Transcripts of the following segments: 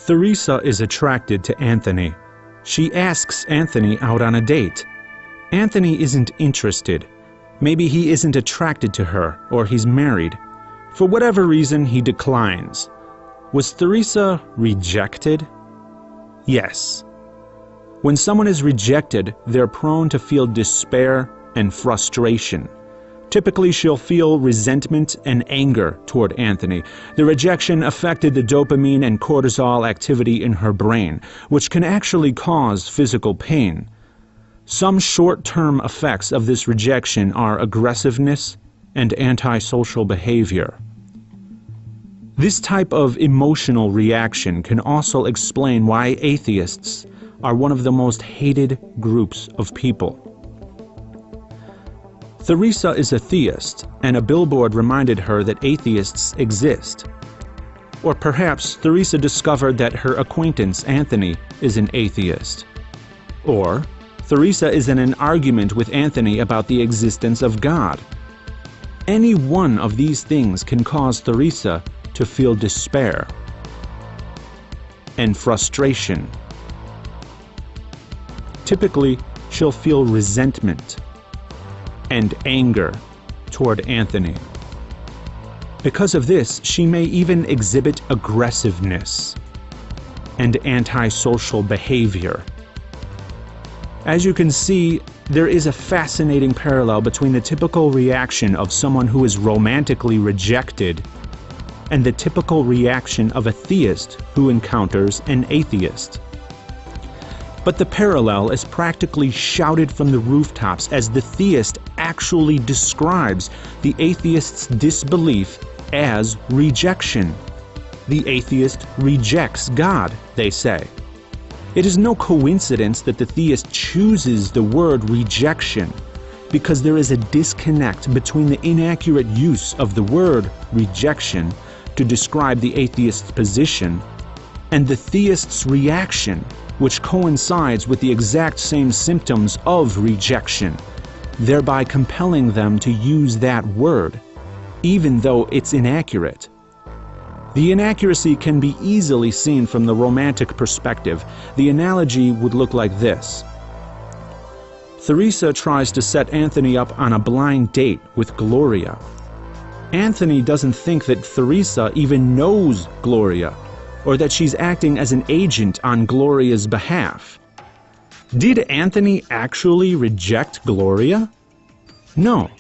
Theresa is attracted to Anthony. She asks Anthony out on a date. Anthony isn't interested. Maybe he isn't attracted to her, or he's married. For whatever reason, he declines. Was Theresa rejected? Yes. When someone is rejected, they're prone to feel despair and frustration. Typically, she'll feel resentment and anger toward Anthony. The rejection affected the dopamine and cortisol activity in her brain, which can actually cause physical pain. Some short-term effects of this rejection are aggressiveness and antisocial behavior. This type of emotional reaction can also explain why atheists are one of the most hated groups of people. Theresa is a theist, and a billboard reminded her that atheists exist. Or perhaps Theresa discovered that her acquaintance Anthony is an atheist. Or Theresa is in an argument with Anthony about the existence of God. Any one of these things can cause Theresa to feel despair and frustration. Typically, she'll feel resentment and anger toward Anthony. Because of this, she may even exhibit aggressiveness and antisocial behavior. As you can see, there is a fascinating parallel between the typical reaction of someone who is romantically rejected and the typical reaction of a theist who encounters an atheist. But the parallel is practically shouted from the rooftops as the theist actually describes the atheist's disbelief as rejection. The atheist rejects God, they say. It is no coincidence that the theist chooses the word rejection, because there is a disconnect between the inaccurate use of the word rejection to describe the atheist's position and the theist's reaction, which coincides with the exact same symptoms of rejection, thereby compelling them to use that word, even though it's inaccurate. The inaccuracy can be easily seen from the romantic perspective. The analogy would look like this. Theresa tries to set Anthony up on a blind date with Gloria. Anthony doesn't think that Theresa even knows Gloria, or that she's acting as an agent on Gloria's behalf. Did Anthony actually reject Gloria? No.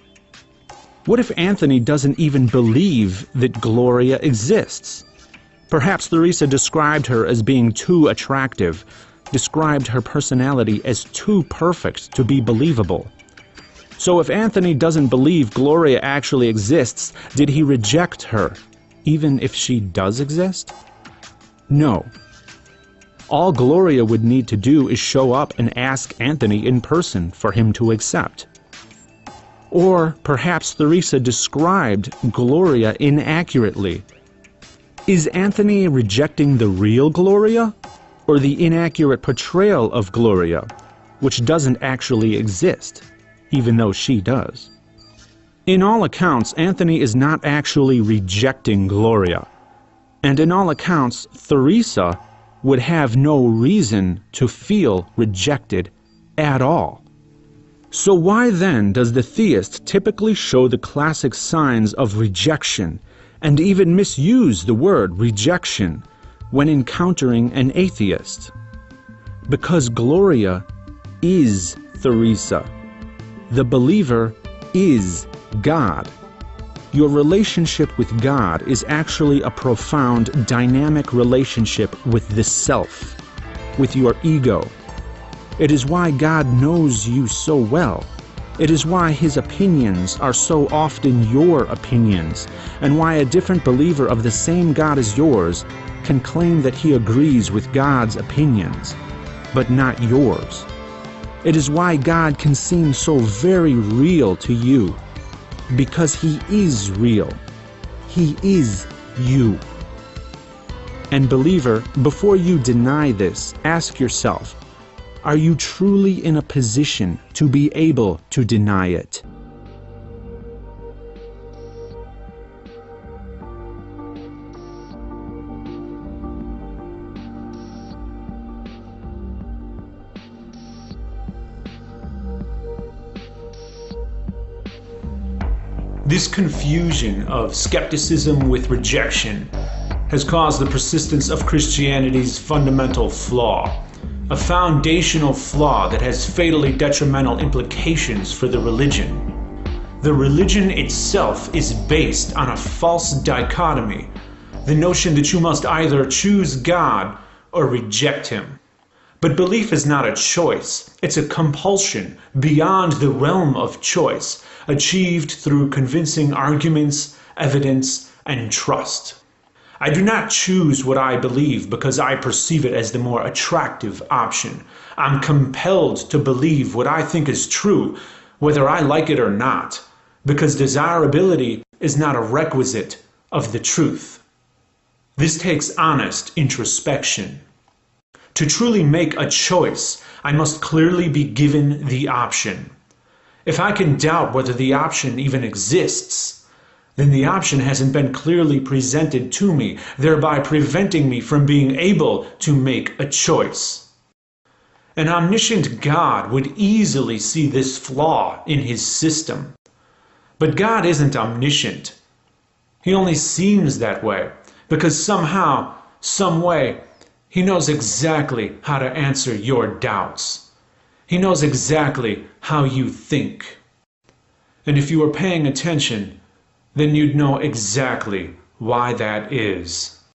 What if Anthony doesn't even believe that Gloria exists? Perhaps Theresa described her as being too attractive, described her personality as too perfect to be believable. So if Anthony doesn't believe Gloria actually exists, did he reject her, even if she does exist? No. All Gloria would need to do is show up and ask Anthony in person for him to accept. Or perhaps Theresa described Gloria inaccurately. Is Anthony rejecting the real Gloria, or the inaccurate portrayal of Gloria, which doesn't actually exist, even though she does? In all accounts, Anthony is not actually rejecting Gloria. And in all accounts, Theresa would have no reason to feel rejected at all. So why then does the theist typically show the classic signs of rejection and even misuse the word rejection when encountering an atheist? Because Gloria is Theresa. The believer is God. Your relationship with God is actually a profound, dynamic relationship with the self, with your ego. It is why God knows you so well. It is why His opinions are so often your opinions, and why a different believer of the same God as yours can claim that he agrees with God's opinions, but not yours. It is why God can seem so very real to you, because He is real. He is you. And believer, before you deny this, ask yourself, are you truly in a position to be able to deny it? This confusion of skepticism with rejection has caused the persistence of Christianity's fundamental flaw, a foundational flaw that has fatally detrimental implications for the religion. The religion itself is based on a false dichotomy, the notion that you must either choose God or reject Him. But belief is not a choice, it's a compulsion beyond the realm of choice, achieved through convincing arguments, evidence, and trust. I do not choose what I believe because I perceive it as the more attractive option. I'm compelled to believe what I think is true, whether I like it or not, because desirability is not a requisite of the truth. This takes honest introspection. To truly make a choice, I must clearly be given the option. If I can doubt whether the option even exists, then the option hasn't been clearly presented to me, thereby preventing me from being able to make a choice. An omniscient God would easily see this flaw in His system. But God isn't omniscient. He only seems that way, because somehow, some way, He knows exactly how to answer your doubts. He knows exactly how you think. And if you were paying attention, then you'd know exactly why that is.